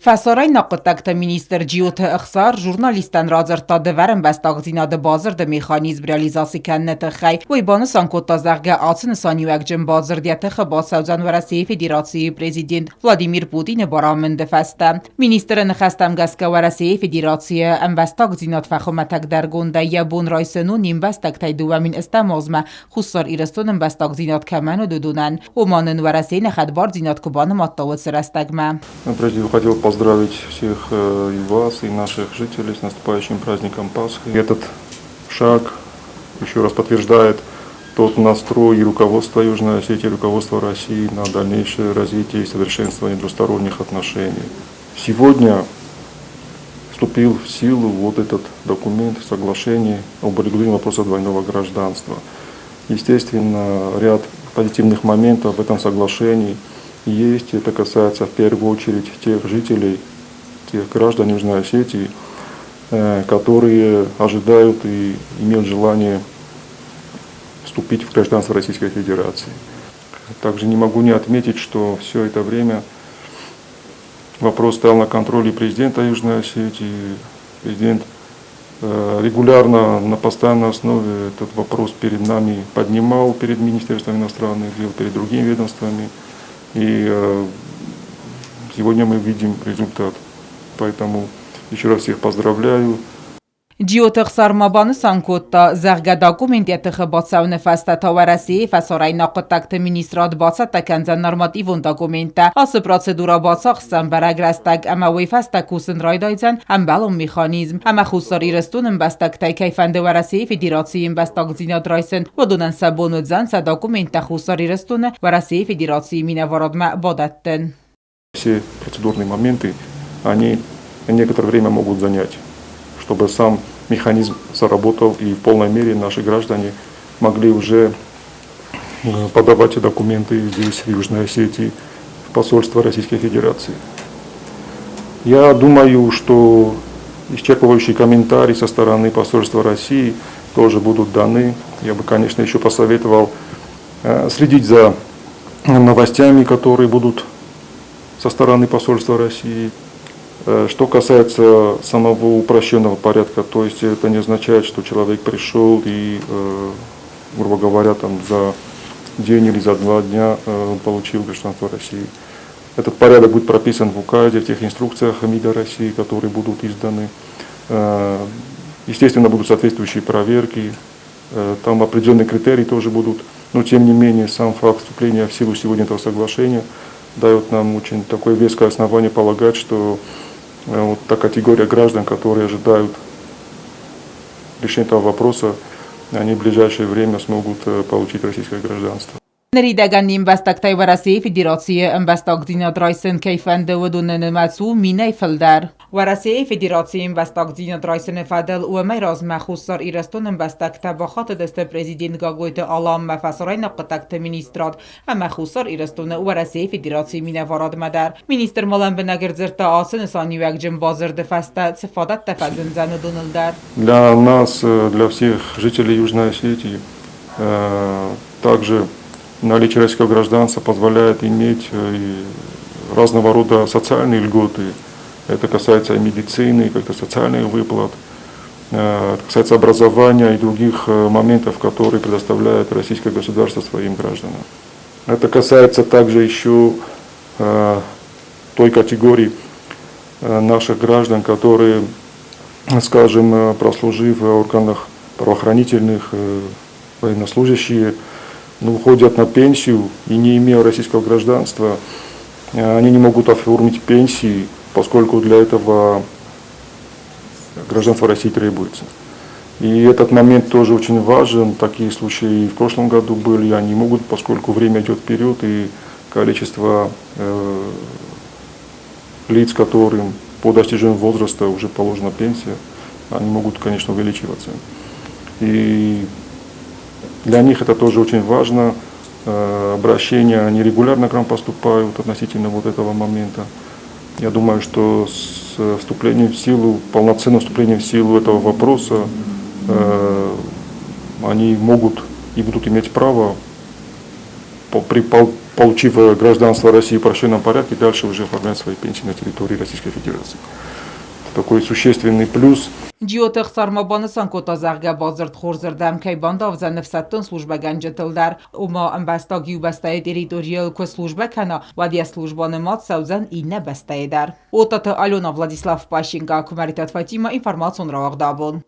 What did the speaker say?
Фасорай нақотакта министр Ջիոթը ըխսար ժուրնալիստան ռազրտա դվերն բաստաղձինադը բազրդը մեխանիզմ ռեալիզասի կեննետը խայ, ոյ բանը սանկոտա զաղգա ացն սանյուակջն բազրդյատը խբասավզան վրասիի ֆեդերացիի prezident Վլադիմիր Պուտինը բարամն դվաստա։ Ministrը նխաստամ գասկա վրասիի ֆեդերացիը ամբաստաղձինատ ֆախոմատակ դարգոնդա յաբուն ռայսնու նիմբաստակտայ դուվամին ստամոզմա խուսար իրստուն ամբաստաղձինատ կամանո դուդունան, ոմանն վրասիի նխադբար ձինատ կուբանը մատտավոց սրաստագմա։ Поздравить всех и вас, и наших жителей с наступающим праздником Пасхи. Этот шаг еще раз подтверждает тот настрой и руководства Южной Осетии, и руководства России на дальнейшее развитие и совершенствование двусторонних отношений. Сегодня вступил в силу вот этот документ, соглашение об урегулировании вопроса двойного гражданства. Естественно, ряд позитивных моментов в этом соглашении есть. Это касается в первую очередь тех жителей, тех граждан Южной Осетии, которые ожидают и имеют желание вступить в гражданство Российской Федерации. Также не могу не отметить, что все это время вопрос стоял на контроле президента Южной Осетии. Президент регулярно, на постоянной основе этот вопрос перед нами поднимал, перед Министерством иностранных дел, перед другими ведомствами. И сегодня мы видим результат. Поэтому еще раз всех поздравляю. Ջիոթը խսարմաբանը սանկոտա զաղգա դակումենտիատը խբացավնը ֆաստատա վարասիի ֆասորայ նақոտակտը մինիստրատ բացատա կանձան նորմատիվոն դակումենտա ասը պրոցեդուրա բացախ սան բարագրաստակ ամա վեյ ֆաստակուսն ռայդայցան ամբալոն մեխանիզմ ամա խուսար իրստուն ըմբաստակտայ կայֆանդը варасիի ֆեդերացիի ըմբաստակձինա դրայսն ոդունան սաբոնու ձան սա դակումենտա խուսար իրստունը варасիի ֆեդերացիի մինավարադմա բադատտն Все процедурные моменты, они некоторое время могут занять, чтобы сам механизм заработал и в полной мере наши граждане могли уже подавать документы здесь, в Южной Осетии, в посольство Российской Федерации. Я думаю, что исчерпывающие комментарии со стороны посольства России тоже будут даны. Я бы, конечно, еще посоветовал следить за новостями, которые будут со стороны посольства России. Что касается самого упрощенного порядка, то есть это не означает, что человек пришел и, грубо говоря, там за день или за 2 дня получил гражданство России. Этот порядок будет прописан в указе, в тех инструкциях МИДа России, которые будут изданы. Естественно, будут соответствующие проверки, там определенные критерии тоже будут, но тем не менее сам факт вступления в силу сегодня этого соглашения дает нам очень такое веское основание полагать, что вот та категория граждан, которые ожидают решения этого вопроса, они в ближайшее время смогут получить российское гражданство. Նրիդագան իմբաստակտայ վարասիի ֆեդերացիը ըմբաստակձինա դրայսն կայֆանդը վդունն մացու մինայ ֆլդար վարասիի ֆեդերացիի իմբաստակձինա դրայսն ֆադել ու մայ ռազմա խուսար իրստուն ըմբաստակտա բախատ դստը պրեզիդենտ գագոյտը ալամ մաֆասորայ նապտակտը մինիստրատ ամա խուսար իրստուն վարասիի федерации մինավարad մադար Министр մալան բնագրձրտա ասն սանյուակ ջն բազր դֆաստա цфадат тafazınzanı донылдар. Для нас, для всех жителей Южной Осетии, также наличие российского гражданства позволяет иметь разного рода социальные льготы. Это касается и медицины, и как-то социальных выплат, это касается образования и других моментов, которые предоставляет российское государство своим гражданам. Это касается также еще той категории наших граждан, которые, скажем, прослужив в органах правоохранительных, военнослужащие, уходят на пенсию и не имея российского гражданства, они не могут оформить пенсии, поскольку для этого гражданство России требуется. И этот момент тоже очень важен. Такие случаи и в прошлом году были, они могут, поскольку время идет вперед и количество лиц, которым по достижению возраста уже положена пенсия, они могут, конечно, увеличиваться. И для них это тоже очень важно. Обращения, они регулярно к нам поступают относительно вот этого момента. Я думаю, что с вступлением в силу, полноценным вступлением в силу этого вопроса, они могут и будут иметь право при получив гражданство России в упрощенном порядке, дальше уже оформлять свои пенсии на территории Российской Федерации. Это такой существенный плюс. Ջիոթեղ սարմաբանսան կոտազաղգա բազրդ խորզր դամքայ բանդավ զանվսատտն служба ганջտլդար ումա ամբաստագի ու բաստայի տերիտորիալ քո служба քանա վադիա службаны мат саузан ինը բաստայդար օտաթ Ալոնա Վլադիսլավ Պաշինկա Կումարիտատ Ֆատիմա ինֆորմացիոն ռաղդաբոն